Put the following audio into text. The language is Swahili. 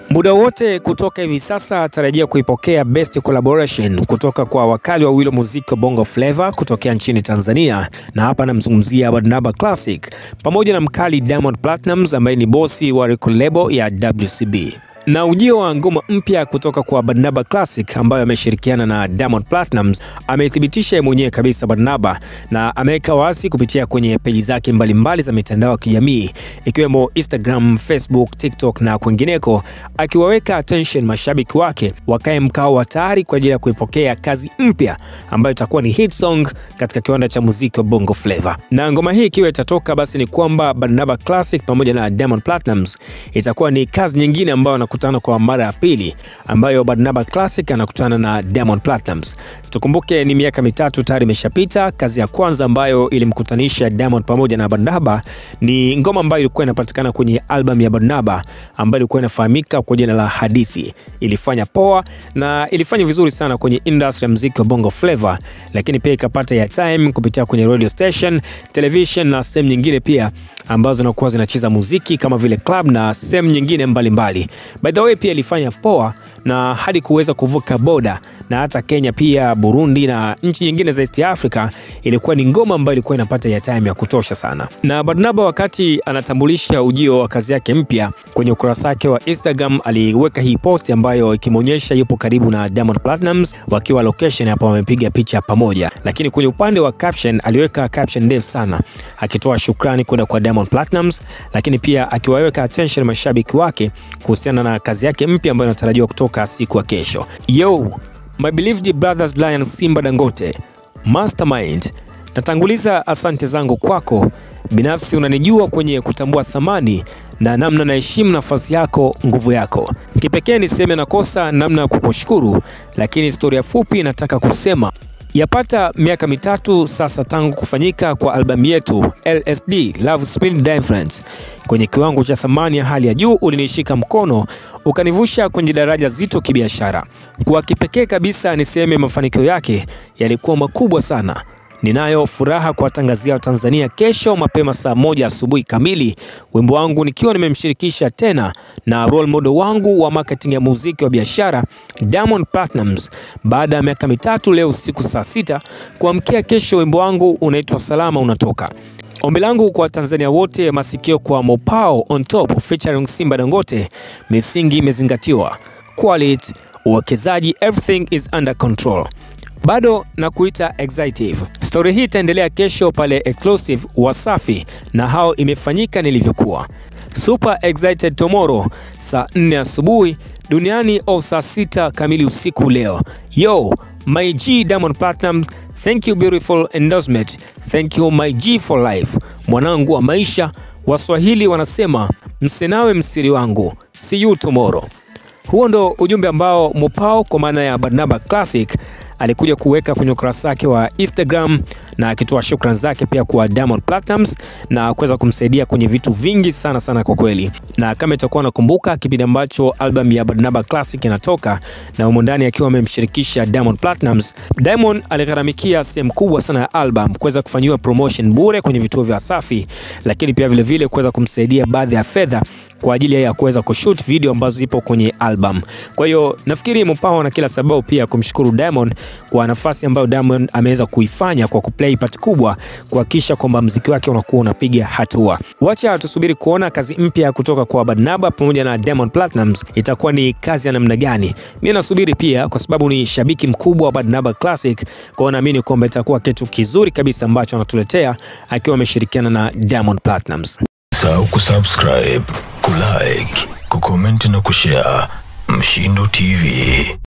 Muda wote kutoka hivi sasa tarajia kuipokea best collaboration kutoka kwa wakali wa wilo muziki wa Bongo Flava kutokea nchini Tanzania, na hapa namzungumzia Barnaba Classic pamoja na mkali Diamond Platnumz ambaye ni bosi wa record label ya WCB. Na ujio wa ngoma mpya kutoka kwa Barnaba Classic ambayo ameshirikiana na Diamond Platnumz amethibitisha mwenyewe kabisa Barnaba, na ameweka wazi kupitia kwenye peji zake mbalimbali za mitandao ya kijamii ikiwemo Instagram, Facebook, TikTok na kwingineko, akiwaweka attention mashabiki wake wakae mkao wa tayari kwa ajili ya kuipokea kazi mpya ambayo itakuwa ni hit song katika kiwanda cha muziki wa Bongo Flava. Na ngoma hii ikiwa itatoka, basi ni kwamba Barnaba Classic pamoja na Diamond Platnumz itakuwa ni kazi nyingine ambayo kutana kwa mara ya pili ambayo Barnaba Classic anakutana na Diamond Platnumz. Tukumbuke ni miaka mitatu tayari imeshapita. Kazi ya kwanza ambayo ilimkutanisha Diamond pamoja na Barnaba ni ngoma ambayo ilikuwa inapatikana kwenye album ya Barnaba ambayo ilikuwa inafahamika kwa jina la Hadithi. Ilifanya poa na ilifanya vizuri sana kwenye industry ya muziki wa Bongo Flava, lakini pia ikapata ya time kupitia kwenye radio station, television na sehemu nyingine pia ambazo zinakuwa zinacheza muziki kama vile club na sehemu nyingine mbalimbali. By the way, pia ilifanya poa na hadi kuweza kuvuka boda na hata Kenya pia, Burundi na nchi nyingine za East Africa. Ilikuwa ni ngoma ambayo ilikuwa inapata ya time ya kutosha sana. Na Barnaba wakati anatambulisha ujio wa kazi yake mpya kwenye ukurasa wake wa Instagram aliweka hii post ambayo ikimuonyesha yupo karibu na Diamond Platnumz wakiwa location hapo wamepiga picha pamoja, lakini kwenye upande wa caption aliweka caption ndefu sana akitoa shukrani kwenda kwa Diamond Platnumz, lakini pia akiwaweka attention mashabiki wake kuhusiana na kazi yake mpya ambayo inatarajiwa kutoka siku ya kesho. Yo, my beloved brothers Lion Simba Dangote Mastermind, natanguliza asante zangu kwako. Binafsi unanijua kwenye kutambua thamani na namna naheshimu nafasi yako, nguvu yako. Kipekee niseme nakosa namna ya kukushukuru, lakini historia fupi nataka kusema yapata miaka mitatu sasa tangu kufanyika kwa albamu yetu LSD Love Spin Difference. Kwenye kiwango cha thamani ya hali ya juu ulinishika mkono ukanivusha kwenye daraja zito kibiashara. Kwa kipekee kabisa niseme mafanikio yake yalikuwa makubwa sana. Ninayo furaha kuwatangazia Watanzania kesho mapema saa 1 asubuhi kamili wimbo wangu nikiwa nimemshirikisha tena na role model wangu wa marketing ya muziki wa biashara Diamond Platnumz. Baada ya miaka mitatu leo usiku saa 6 kuamkia kesho wimbo wangu unaitwa Salama unatoka. Ombi langu kwa Tanzania wote, masikio kwa Mopao on Top featuring Simba Dangote. Misingi imezingatiwa, quality, uwekezaji, everything is under control. Bado na kuita excited. Story hii itaendelea kesho pale exclusive Wasafi na hao imefanyika nilivyokuwa. Super excited tomorrow saa 4 asubuhi duniani au saa 6 kamili usiku leo. Yo, my G Diamond Platnumz, thank you beautiful endorsement. Thank you my G for life. Mwanangu wa maisha, Waswahili wanasema msenawe msiri wangu. See you tomorrow. Huo ndo ujumbe ambao Mopao kwa maana ya Barnaba Classic alikuja kuweka kwenye ukurasa wake wa Instagram, na akitoa shukrani zake pia kwa Diamond Platnumz na kuweza kumsaidia kwenye vitu vingi sana kwa kweli. Na kama itakuwa nakumbuka kipindi ambacho album ya Barnaba Classic inatoka na humo ndani akiwa amemshirikisha Diamond Platnumz, Diamond aligharamikia sehemu kubwa sana ya album kuweza kufanyiwa promotion bure kwenye vituo vya Wasafi, lakini pia vile vile kuweza kumsaidia baadhi ya fedha kwa ajili ya kuweza kushoot video ambazo zipo kwenye album. Kwa hiyo nafikiri Mopao na kila sababu pia kumshukuru Diamond kwa nafasi ambayo Diamond ameweza kuifanya kwa kuplay part kubwa kuhakikisha kwamba muziki wake unakuwa unapiga hatua. Wacha tusubiri kuona kazi mpya kutoka kwa Barnaba pamoja na Diamond Platnumz itakuwa ni kazi ya namna gani. Mimi nasubiri pia kwa sababu ni shabiki mkubwa wa Barnaba Classic, kwa naamini kwamba itakuwa kitu kizuri kabisa ambacho anatuletea akiwa ameshirikiana na Diamond Platnumz. Usisahau kusubscribe, kulike, kucomment na kushare. Mshindo TV.